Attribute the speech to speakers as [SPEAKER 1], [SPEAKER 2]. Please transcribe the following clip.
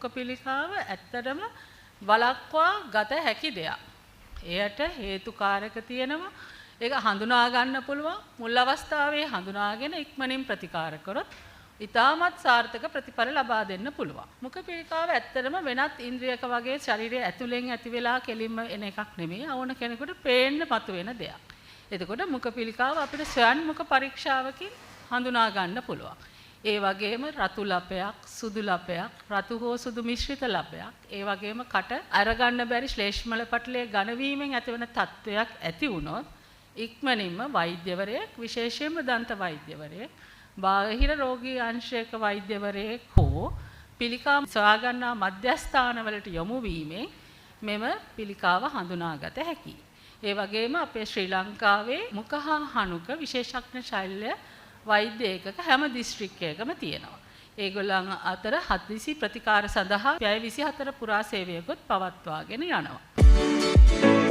[SPEAKER 1] මුඛ පිළිකාව ඇත්තටම වළක්වා ගත හැකි දෙයක්. එයට හේතුකාරක තියෙනවා. ඒක හඳුනා ගන්න පුළුවන්. මුල් අවස්ථාවේ හඳුනාගෙන ඉක්මනින් ප්‍රතිකාර කරොත් ඉතාමත් සාර්ථක ප්‍රතිඵල ලබා දෙන්න පුළුවන්. මුඛ පිළිකාව ඇත්තටම වෙනත් ඉන්ද්‍රියක වගේ ශරීරයේ ඇතුලෙන් ඇති වෙලා කෙලින්ම එන එකක් නෙමෙයි. ඕන කෙනෙකුට පේන්න මතුවෙන දෙයක්. එතකොට මුඛ පිළිකාව අපිට ස්වයංමුඛ පරීක්ෂාවකින් හඳුනා ගන්න පුළුවන්. ඒ වගේම රතු ලපයක්, සුදු ලපයක්, රතු හෝ සුදු මිශ්‍රිත ලපයක්, ඒ වගේම කට අරගන්න බැරි ශ්ලේෂ්මල පටලයේ ඝන වීමෙන් ඇතිවන තත්වයක් ඇති වුණොත් ඉක්මනින්ම වෛද්‍යවරයෙක්, විශේෂයෙන්ම දන්ත වෛද්‍යවරයෙක්, බාහිර රෝගී අංශයක වෛද්‍යවරයෙක් හෝ පිළිකා සොයා ගන්නා මධ්‍යස්ථානවලට යොමු වීමෙන් මෙම පිළිකාව හඳුනාගත හැකියි. ඒ වගේම අපේ ශ්‍රී ලංකාවේ මුඛ හා හනුක විශේෂඥ ශල්‍ය වෛද්‍ය ඒකක හැම දිස්ත්‍රික්කයකම තියෙනවා. ඒගොල්ලන් අතර හදිසි ප්‍රතිකාර සඳහා පැය 24 පුරා සේවයකුත් පවත්වාගෙන යනවා.